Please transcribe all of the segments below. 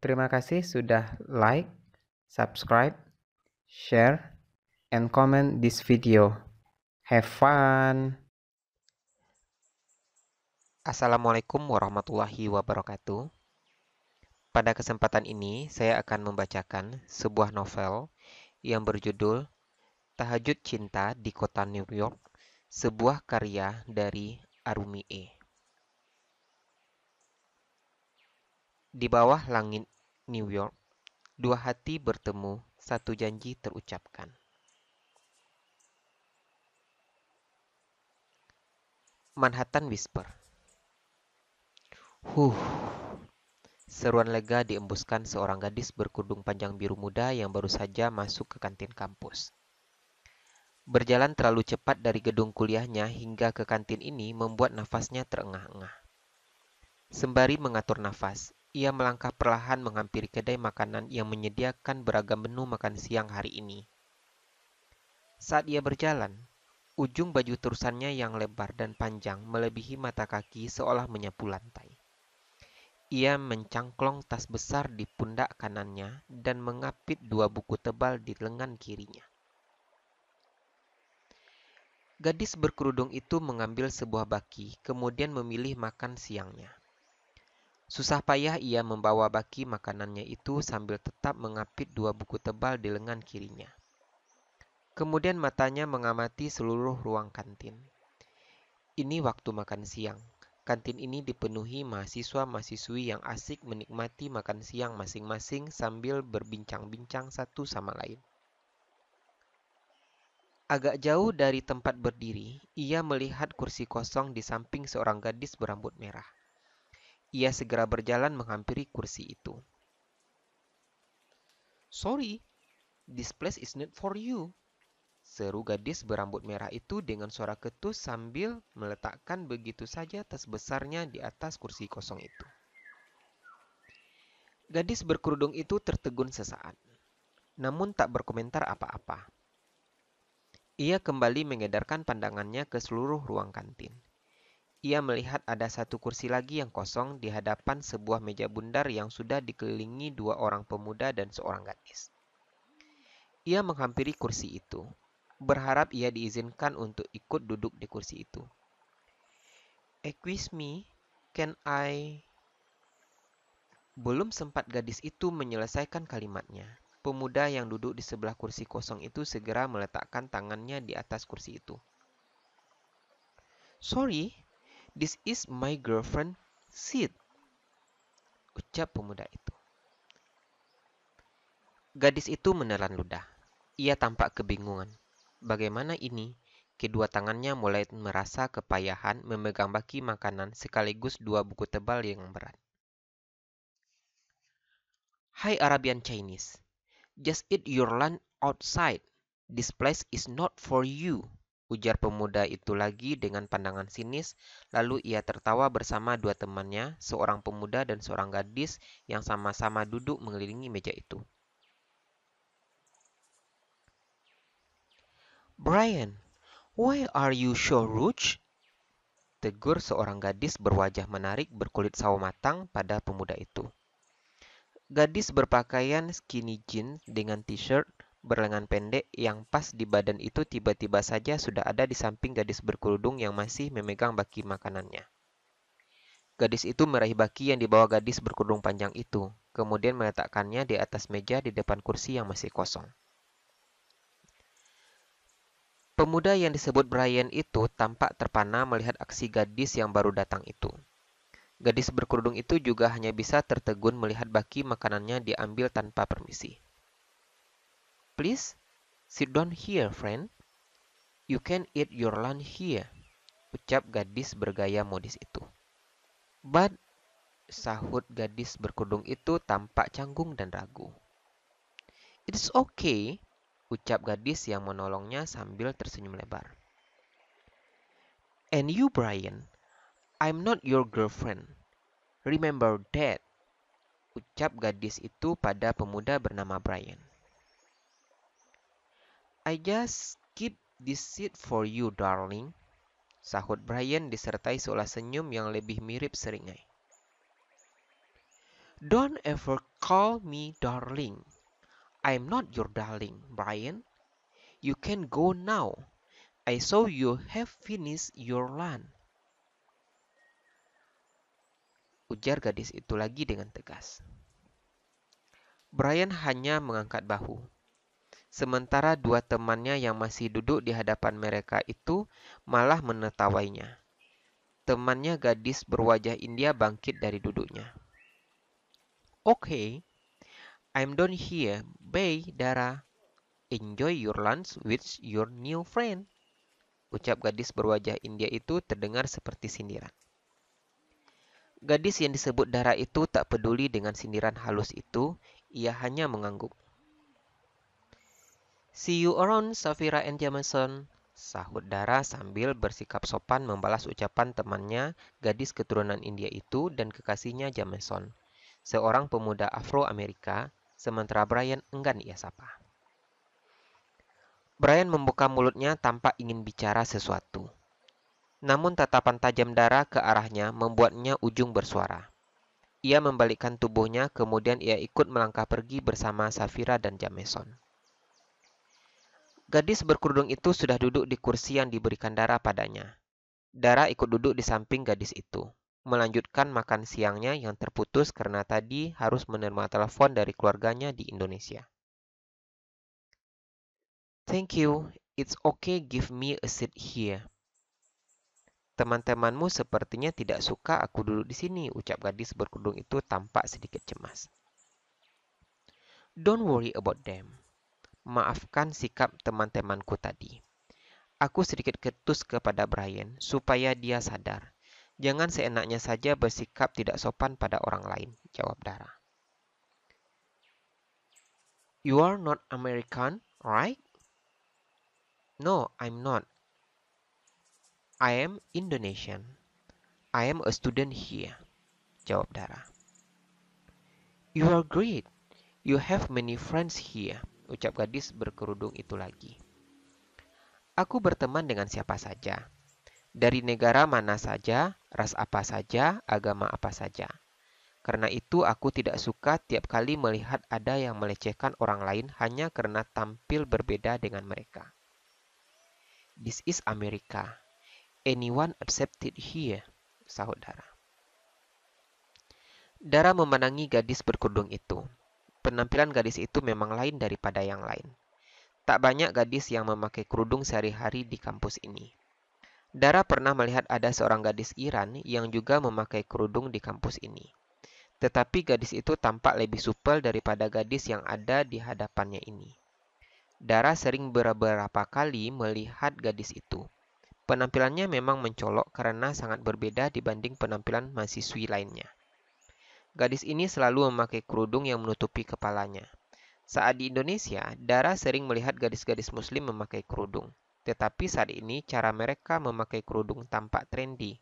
Terima kasih sudah like, subscribe, share, and comment this video. Have fun! Assalamualaikum warahmatullahi wabarakatuh. Pada kesempatan ini, saya akan membacakan sebuah novel yang berjudul Tahajud Cinta di Kota New York, sebuah karya dari Arumi E. Di bawah langit New York, dua hati bertemu, satu janji terucapkan. Manhattan Whisper. Seruan lega diembuskan seorang gadis berkerudung panjang biru muda yang baru saja masuk ke kantin kampus. Berjalan terlalu cepat dari gedung kuliahnya hingga ke kantin ini membuat nafasnya terengah-engah. Sembari mengatur nafas, ia melangkah perlahan menghampiri kedai makanan yang menyediakan beragam menu makan siang hari ini. Saat ia berjalan, ujung baju terusannya yang lebar dan panjang melebihi mata kaki seolah menyapu lantai. Ia mencangklong tas besar di pundak kanannya dan mengapit dua buku tebal di lengan kirinya. Gadis berkerudung itu mengambil sebuah baki, kemudian memilih makan siangnya. Susah payah ia membawa baki makanannya itu sambil tetap mengapit dua buku tebal di lengan kirinya. Kemudian matanya mengamati seluruh ruang kantin. Ini waktu makan siang. Kantin ini dipenuhi mahasiswa-mahasiswi yang asik menikmati makan siang masing-masing sambil berbincang-bincang satu sama lain. Agak jauh dari tempat berdiri, ia melihat kursi kosong di samping seorang gadis berambut merah. Ia segera berjalan menghampiri kursi itu. "Sorry, this place is not for you," seru gadis berambut merah itu dengan suara ketus sambil meletakkan begitu saja tas besarnya di atas kursi kosong itu. Gadis berkerudung itu tertegun sesaat, namun tak berkomentar apa-apa. Ia kembali mengedarkan pandangannya ke seluruh ruang kantin. Ia melihat ada satu kursi lagi yang kosong di hadapan sebuah meja bundar yang sudah dikelilingi dua orang pemuda dan seorang gadis. Ia menghampiri kursi itu, berharap ia diizinkan untuk ikut duduk di kursi itu. "Excuse me, can I..." Belum sempat gadis itu menyelesaikan kalimatnya, pemuda yang duduk di sebelah kursi kosong itu segera meletakkan tangannya di atas kursi itu. "Sorry, this is my girlfriend seat," ucap pemuda itu. Gadis itu menelan ludah. Ia tampak kebingungan. Bagaimana ini? Kedua tangannya mulai merasa kepayahan memegang baki makanan sekaligus dua buku tebal yang berat. "Hai Arabian Chinese, just eat your lunch outside. This place is not for you," ujar pemuda itu lagi dengan pandangan sinis, lalu ia tertawa bersama dua temannya, seorang pemuda dan seorang gadis yang sama-sama duduk mengelilingi meja itu. "Brian, why are you so rude?" tegur seorang gadis berwajah menarik berkulit sawo matang pada pemuda itu. Gadis berpakaian skinny jeans dengan t-shirt berlengan pendek yang pas di badan itu tiba-tiba saja sudah ada di samping gadis berkerudung yang masih memegang baki makanannya. Gadis itu meraih baki yang dibawa gadis berkerudung panjang itu, kemudian meletakkannya di atas meja di depan kursi yang masih kosong. Pemuda yang disebut Brian itu tampak terpana melihat aksi gadis yang baru datang itu. Gadis berkerudung itu juga hanya bisa tertegun melihat baki makanannya diambil tanpa permisi. "Please, sit down here, friend. You can eat your lunch here," ucap gadis bergaya modis itu. "But," sahut gadis berkerudung itu tampak canggung dan ragu. "It's okay," ucap gadis yang menolongnya sambil tersenyum lebar. "And you, Brian, I'm not your girlfriend. Remember that," ucap gadis itu pada pemuda bernama Brian. "I just keep this seat for you, darling," sahut Brian disertai seolah senyum yang lebih mirip seringai. "Don't ever call me darling. I'm not your darling, Brian. You can go now. I saw you have finished your lunch. Ujar gadis itu lagi dengan tegas. Brian hanya mengangkat bahu. Sementara dua temannya yang masih duduk di hadapan mereka itu malah menertawainya. Temannya gadis berwajah India bangkit dari duduknya. Okay, I'm done here. Bye, Dara. Enjoy your lunch with your new friend. Ucap gadis berwajah India itu terdengar seperti sindiran. Gadis yang disebut Dara itu tak peduli dengan sindiran halus itu, ia hanya mengangguk. See you around, Safira and Jameson, sahut Dara sambil bersikap sopan membalas ucapan temannya, gadis keturunan India itu dan kekasihnya Jameson, seorang pemuda Afro-Amerika, sementara Brian enggan ia sapa. Brian membuka mulutnya tanpa ingin bicara sesuatu. Namun tatapan tajam Dara ke arahnya membuatnya ujung bersuara. Ia membalikkan tubuhnya, kemudian ia ikut melangkah pergi bersama Safira dan Jameson. Gadis berkerudung itu sudah duduk di kursi yang diberikan Dara padanya. Dara ikut duduk di samping gadis itu, melanjutkan makan siangnya yang terputus karena tadi harus menerima telepon dari keluarganya di Indonesia. Thank you, it's okay, give me a seat here. Teman-temanmu sepertinya tidak suka aku duduk di sini, ucap gadis berkerudung itu tampak sedikit cemas. Don't worry about them. Maafkan sikap teman-temanku tadi. Aku sedikit ketus kepada Brian supaya dia sadar. Jangan seenaknya saja bersikap tidak sopan pada orang lain, jawab Dara. You are not American, right? No, I'm not. I am Indonesian. I am a student here, jawab Dara. You are great. You have many friends here, ucap gadis berkerudung itu lagi. Aku berteman dengan siapa saja. Dari negara mana saja, ras apa saja, agama apa saja. Karena itu aku tidak suka tiap kali melihat ada yang melecehkan orang lain hanya karena tampil berbeda dengan mereka. This is America. Anyone accepted here, sahut Dara. Dara memandangi gadis berkerudung itu. Penampilan gadis itu memang lain daripada yang lain. Tak banyak gadis yang memakai kerudung sehari-hari di kampus ini. Dara pernah melihat ada seorang gadis Iran yang juga memakai kerudung di kampus ini. Tetapi gadis itu tampak lebih supel daripada gadis yang ada di hadapannya ini. Dara sering beberapa kali melihat gadis itu. Penampilannya memang mencolok karena sangat berbeda dibanding penampilan mahasiswi lainnya. Gadis ini selalu memakai kerudung yang menutupi kepalanya. Saat di Indonesia, Dara sering melihat gadis-gadis muslim memakai kerudung. Tetapi saat ini cara mereka memakai kerudung tampak trendy.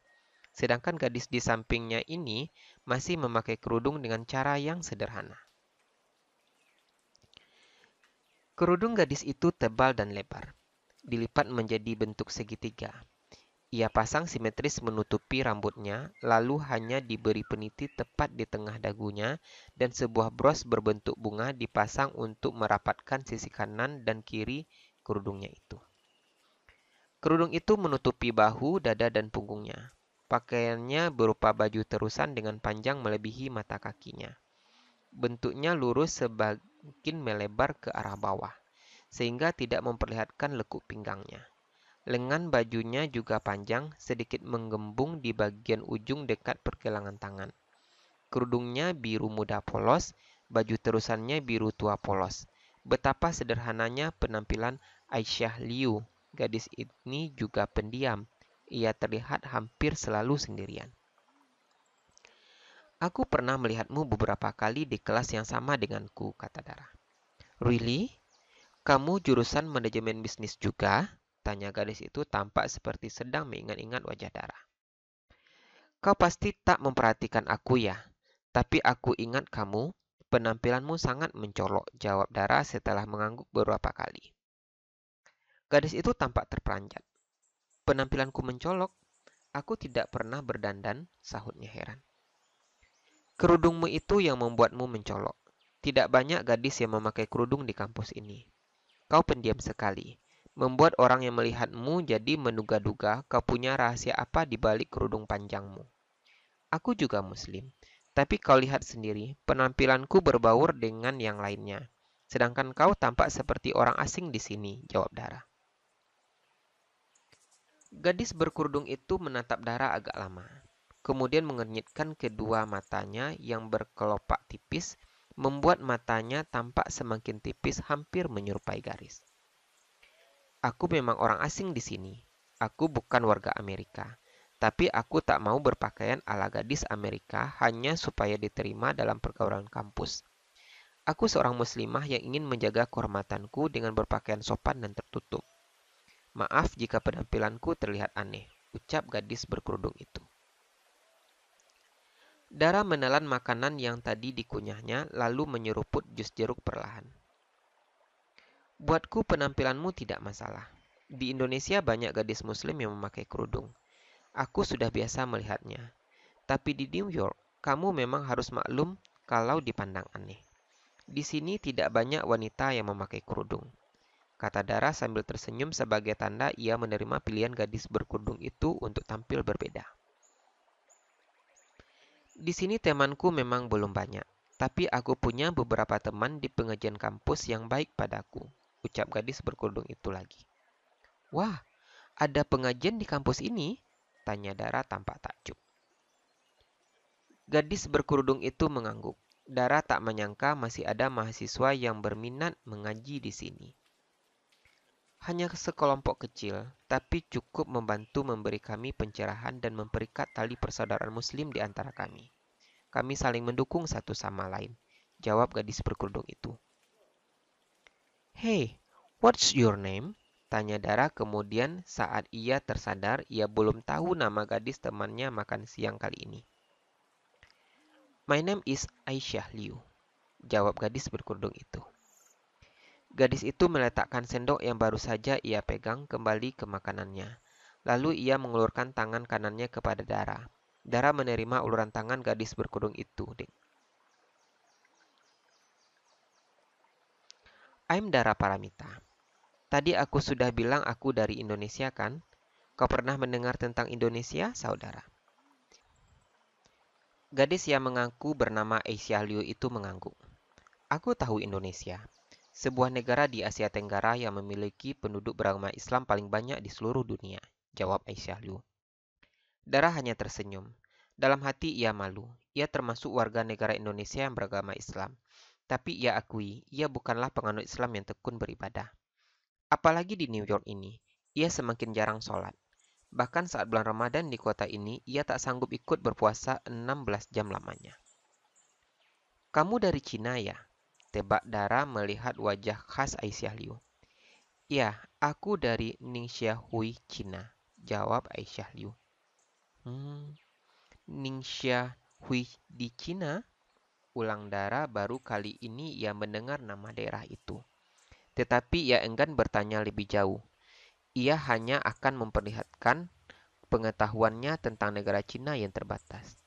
Sedangkan gadis di sampingnya ini masih memakai kerudung dengan cara yang sederhana. Kerudung gadis itu tebal dan lebar, dilipat menjadi bentuk segitiga. Ia pasang simetris menutupi rambutnya, lalu hanya diberi peniti tepat di tengah dagunya dan sebuah bros berbentuk bunga dipasang untuk merapatkan sisi kanan dan kiri kerudungnya itu. Kerudung itu menutupi bahu, dada, dan punggungnya. Pakaiannya berupa baju terusan dengan panjang melebihi mata kakinya. Bentuknya lurus semakin melebar ke arah bawah, sehingga tidak memperlihatkan lekuk pinggangnya. Lengan bajunya juga panjang, sedikit menggembung di bagian ujung dekat pergelangan tangan. Kerudungnya biru muda polos, baju terusannya biru tua polos. Betapa sederhananya penampilan Aisyah Liu. Gadis ini juga pendiam. Ia terlihat hampir selalu sendirian. Aku pernah melihatmu beberapa kali di kelas yang sama denganku, kata Dara. Really? Kamu jurusan manajemen bisnis juga? Tanya gadis itu tampak seperti sedang mengingat-ingat wajah Dara. Kau pasti tak memperhatikan aku ya, tapi aku ingat kamu, penampilanmu sangat mencolok, jawab Dara setelah mengangguk beberapa kali. Gadis itu tampak terperanjat. Penampilanku mencolok? Aku tidak pernah berdandan, sahutnya heran. Kerudungmu itu yang membuatmu mencolok. Tidak banyak gadis yang memakai kerudung di kampus ini. Kau pendiam sekali, membuat orang yang melihatmu jadi menduga-duga kau punya rahasia apa di balik kerudung panjangmu. Aku juga muslim, tapi kau lihat sendiri, penampilanku berbaur dengan yang lainnya. Sedangkan kau tampak seperti orang asing di sini, jawab Dara. Gadis berkerudung itu menatap Dara agak lama. Kemudian mengernyitkan kedua matanya yang berkelopak tipis, membuat matanya tampak semakin tipis hampir menyerupai garis. Aku memang orang asing di sini. Aku bukan warga Amerika. Tapi aku tak mau berpakaian ala gadis Amerika hanya supaya diterima dalam pergaulan kampus. Aku seorang muslimah yang ingin menjaga kehormatanku dengan berpakaian sopan dan tertutup. Maaf jika penampilanku terlihat aneh, ucap gadis berkerudung itu. Dara menelan makanan yang tadi dikunyahnya lalu menyeruput jus jeruk perlahan. Buatku penampilanmu tidak masalah. Di Indonesia banyak gadis muslim yang memakai kerudung. Aku sudah biasa melihatnya. Tapi di New York, kamu memang harus maklum kalau dipandang aneh. Di sini tidak banyak wanita yang memakai kerudung, kata Dara sambil tersenyum sebagai tanda ia menerima pilihan gadis berkerudung itu untuk tampil berbeda. Di sini temanku memang belum banyak, tapi aku punya beberapa teman di pengajian kampus yang baik padaku, ucap gadis berkerudung itu lagi. Wah, ada pengajian di kampus ini? Tanya Dara tampak takjub. Gadis berkerudung itu mengangguk. Dara tak menyangka masih ada mahasiswa yang berminat mengaji di sini. Hanya sekelompok kecil, tapi cukup membantu memberi kami pencerahan dan memperikat tali persaudaraan muslim di antara kami. Kami saling mendukung satu sama lain, jawab gadis berkerudung itu. Hey, what's your name? Tanya Dara kemudian saat ia tersadar ia belum tahu nama gadis temannya makan siang kali ini. My name is Aisyah Liu, jawab gadis berkerudung itu. Gadis itu meletakkan sendok yang baru saja ia pegang kembali ke makanannya. Lalu ia mengulurkan tangan kanannya kepada Dara. Dara menerima uluran tangan gadis berkerudung itu. I'm Dara Paramita. Tadi aku sudah bilang aku dari Indonesia kan? Kau pernah mendengar tentang Indonesia, saudara? Gadis yang mengaku bernama Aisyah Liu itu mengangguk. Aku tahu Indonesia. Sebuah negara di Asia Tenggara yang memiliki penduduk beragama Islam paling banyak di seluruh dunia, jawab Aisyah Liu. Dara hanya tersenyum. Dalam hati ia malu. Ia termasuk warga negara Indonesia yang beragama Islam. Tapi ia akui, ia bukanlah penganut Islam yang tekun beribadah. Apalagi di New York ini, ia semakin jarang sholat. Bahkan saat bulan Ramadan di kota ini, ia tak sanggup ikut berpuasa 16 jam lamanya. Kamu dari Cina ya? Tebak Dara melihat wajah khas Aisyah Liu. Ya, aku dari Ningxia Hui, Cina, jawab Aisyah Liu. Ningxia Hui di Cina? Ulang Dara baru kali ini ia mendengar nama daerah itu. Tetapi ia enggan bertanya lebih jauh. Ia hanya akan memperlihatkan pengetahuannya tentang negara Cina yang terbatas.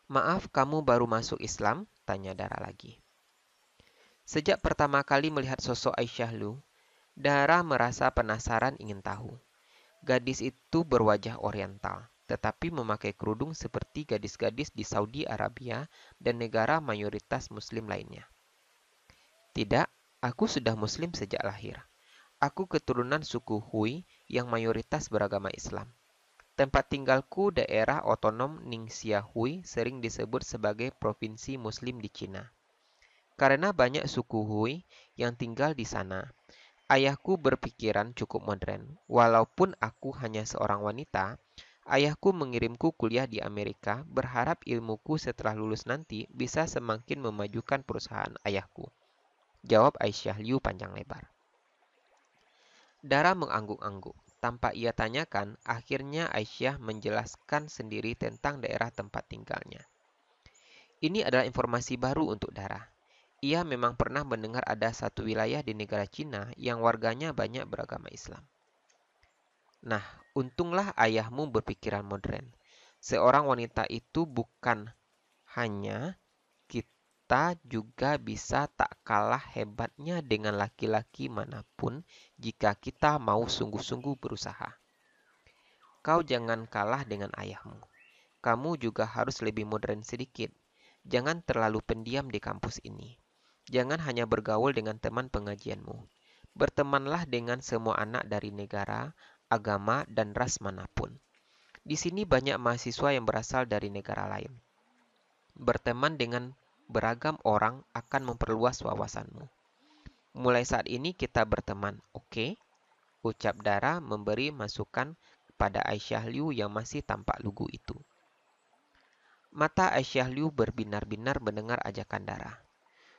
Maaf, kamu baru masuk Islam? Tanya Dara lagi. Sejak pertama kali melihat sosok Aisyah Liu, Dara merasa penasaran ingin tahu. Gadis itu berwajah oriental, tetapi memakai kerudung seperti gadis-gadis di Saudi Arabia dan negara mayoritas muslim lainnya. Tidak, aku sudah muslim sejak lahir. Aku keturunan suku Hui yang mayoritas beragama Islam. Tempat tinggalku daerah otonom Ningxia Hui sering disebut sebagai provinsi muslim di Cina. Karena banyak suku Hui yang tinggal di sana, ayahku berpikiran cukup modern. Walaupun aku hanya seorang wanita, ayahku mengirimku kuliah di Amerika berharap ilmuku setelah lulus nanti bisa semakin memajukan perusahaan ayahku. Jawab Aisyah Liu panjang lebar. Dara mengangguk-angguk. Tanpa ia tanyakan, akhirnya Aisyah menjelaskan sendiri tentang daerah tempat tinggalnya. Ini adalah informasi baru untuk Dara. Ia memang pernah mendengar ada satu wilayah di negara Cina yang warganya banyak beragama Islam. Nah, untunglah ayahmu berpikiran modern. Seorang wanita itu bukan hanya kita kita juga bisa tak kalah hebatnya dengan laki-laki manapun jika kita mau sungguh-sungguh berusaha. Kau jangan kalah dengan ayahmu. Kamu juga harus lebih modern sedikit. Jangan terlalu pendiam di kampus ini. Jangan hanya bergaul dengan teman pengajianmu. Bertemanlah dengan semua anak dari negara, agama, dan ras manapun. Di sini banyak mahasiswa yang berasal dari negara lain. Berteman dengan beragam orang akan memperluas wawasanmu. Mulai saat ini kita berteman, oke? Ucap Dara memberi masukan kepada Aisyah Liu yang masih tampak lugu itu. Mata Aisyah Liu berbinar-binar mendengar ajakan Dara.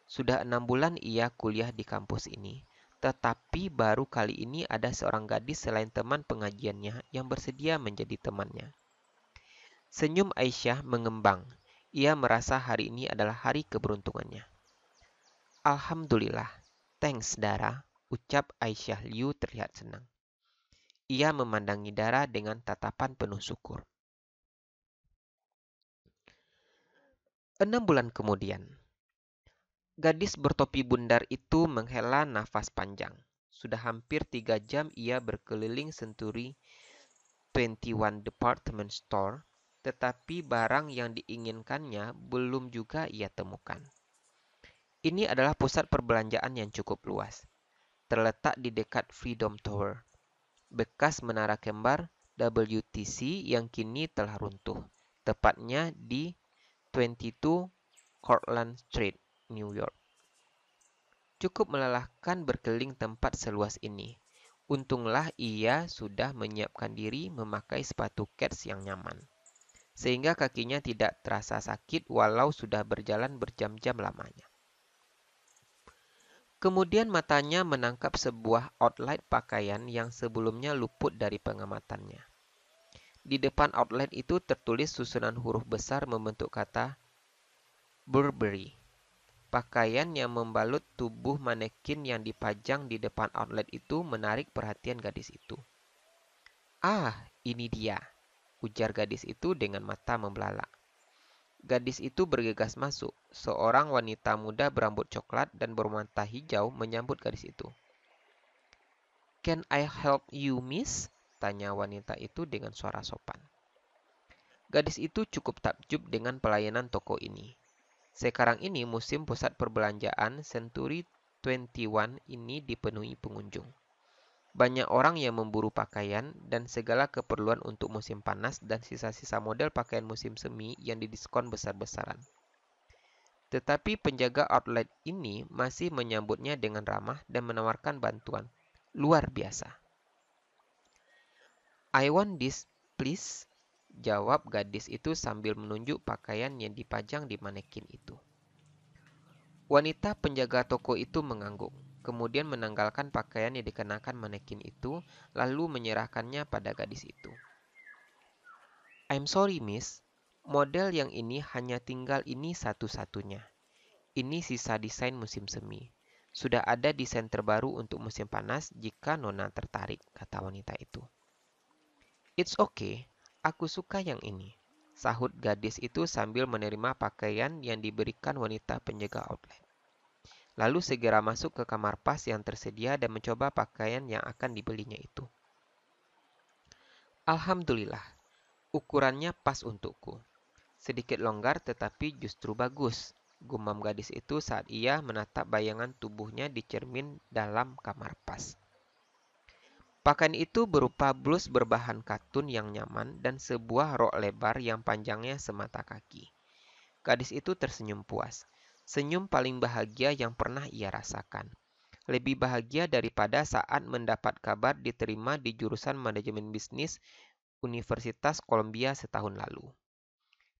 Sudah 6 bulan ia kuliah di kampus ini, tetapi baru kali ini ada seorang gadis selain teman pengajiannya yang bersedia menjadi temannya. Senyum Aisyah mengembang. Ia merasa hari ini adalah hari keberuntungannya. Alhamdulillah, thanks Dara, ucap Aisyah Liu terlihat senang. Ia memandangi Dara dengan tatapan penuh syukur. 6 bulan kemudian, gadis bertopi bundar itu menghela nafas panjang. Sudah hampir 3 jam ia berkeliling Century 21 Department Store, tetapi barang yang diinginkannya belum juga ia temukan. Ini adalah pusat perbelanjaan yang cukup luas. Terletak di dekat Freedom Tower, bekas menara kembar WTC yang kini telah runtuh, tepatnya di 22 Cortlandt Street, New York. Cukup melelahkan berkeliling tempat seluas ini. Untunglah ia sudah menyiapkan diri memakai sepatu kets yang nyaman, sehingga kakinya tidak terasa sakit walau sudah berjalan berjam-jam lamanya. Kemudian matanya menangkap sebuah outlet pakaian yang sebelumnya luput dari pengamatannya. Di depan outlet itu tertulis susunan huruf besar membentuk kata Burberry. Pakaian yang membalut tubuh manekin yang dipajang di depan outlet itu menarik perhatian gadis itu. "Ah, ini dia," ujar gadis itu dengan mata membelalak. Gadis itu bergegas masuk. Seorang wanita muda berambut coklat dan bermata hijau menyambut gadis itu. "Can I help you, miss?" tanya wanita itu dengan suara sopan. Gadis itu cukup takjub dengan pelayanan toko ini. Sekarang ini musim pusat perbelanjaan Century 21 ini dipenuhi pengunjung. Banyak orang yang memburu pakaian dan segala keperluan untuk musim panas dan sisa-sisa model pakaian musim semi yang didiskon besar-besaran. Tetapi penjaga outlet ini masih menyambutnya dengan ramah dan menawarkan bantuan. Luar biasa. "I want this, please," jawab gadis itu sambil menunjuk pakaian yang dipajang di manekin itu. Wanita penjaga toko itu mengangguk, kemudian menanggalkan pakaian yang dikenakan manekin itu, lalu menyerahkannya pada gadis itu. "I'm sorry, miss. Model yang ini hanya tinggal ini satu-satunya. Ini sisa desain musim semi. Sudah ada desain terbaru untuk musim panas jika Nona tertarik," kata wanita itu. "It's okay. Aku suka yang ini," sahut gadis itu sambil menerima pakaian yang diberikan wanita penjaga outlet. Lalu segera masuk ke kamar pas yang tersedia dan mencoba pakaian yang akan dibelinya itu. "Alhamdulillah, ukurannya pas untukku. Sedikit longgar tetapi justru bagus," gumam gadis itu saat ia menatap bayangan tubuhnya di cermin dalam kamar pas. Pakaian itu berupa blus berbahan katun yang nyaman dan sebuah rok lebar yang panjangnya semata kaki. Gadis itu tersenyum puas. Senyum paling bahagia yang pernah ia rasakan. Lebih bahagia daripada saat mendapat kabar diterima di jurusan manajemen bisnis Universitas Columbia setahun lalu.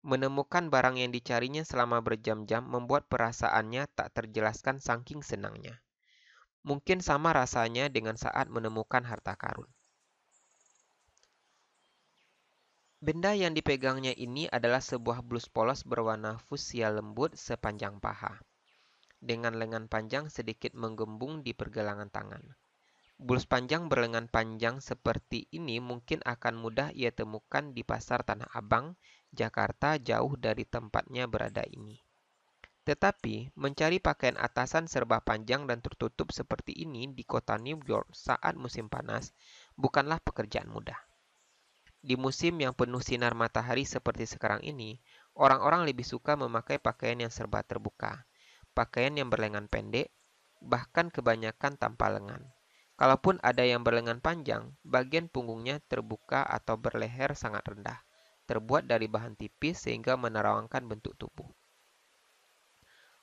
Menemukan barang yang dicarinya selama berjam-jam membuat perasaannya tak terjelaskan saking senangnya. Mungkin sama rasanya dengan saat menemukan harta karun. Benda yang dipegangnya ini adalah sebuah blus polos berwarna fuchsia lembut sepanjang paha, dengan lengan panjang sedikit menggembung di pergelangan tangan. Blus panjang berlengan panjang seperti ini mungkin akan mudah ia temukan di pasar Tanah Abang, Jakarta, jauh dari tempatnya berada ini. Tetapi, mencari pakaian atasan serba panjang dan tertutup seperti ini di kota New York saat musim panas bukanlah pekerjaan mudah. Di musim yang penuh sinar matahari seperti sekarang ini, orang-orang lebih suka memakai pakaian yang serba terbuka, pakaian yang berlengan pendek, bahkan kebanyakan tanpa lengan. Kalaupun ada yang berlengan panjang, bagian punggungnya terbuka atau berleher sangat rendah, terbuat dari bahan tipis sehingga menerawangkan bentuk tubuh.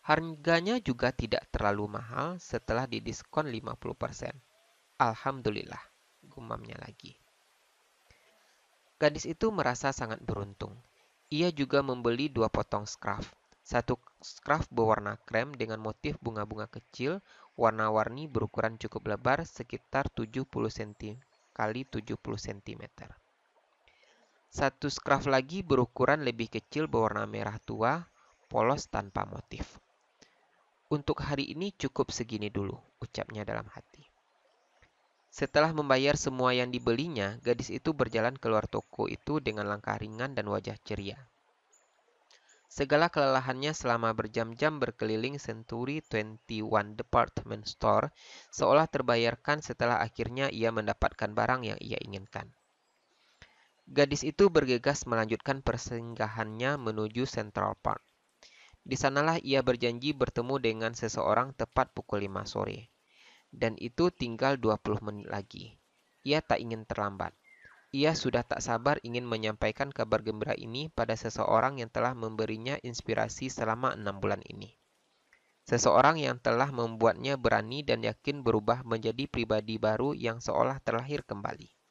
Harganya juga tidak terlalu mahal setelah didiskon 50%. Alhamdulillah, gumamnya lagi. Gadis itu merasa sangat beruntung. Ia juga membeli 2 potong scarf. Satu scarf berwarna krem dengan motif bunga-bunga kecil, warna-warni berukuran cukup lebar sekitar 70 cm kali 70 cm. Satu scarf lagi berukuran lebih kecil berwarna merah tua, polos tanpa motif. Untuk hari ini cukup segini dulu, ucapnya dalam hati. Setelah membayar semua yang dibelinya, gadis itu berjalan keluar toko itu dengan langkah ringan dan wajah ceria. Segala kelelahannya selama berjam-jam berkeliling Century 21 Department Store seolah terbayarkan setelah akhirnya ia mendapatkan barang yang ia inginkan. Gadis itu bergegas melanjutkan persinggahannya menuju Central Park. Di sanalah ia berjanji bertemu dengan seseorang tepat pukul 5 sore. Dan itu tinggal 20 menit lagi. Ia tak ingin terlambat. Ia sudah tak sabar ingin menyampaikan kabar gembira ini pada seseorang yang telah memberinya inspirasi selama 6 bulan ini. Seseorang yang telah membuatnya berani dan yakin berubah menjadi pribadi baru yang seolah terlahir kembali.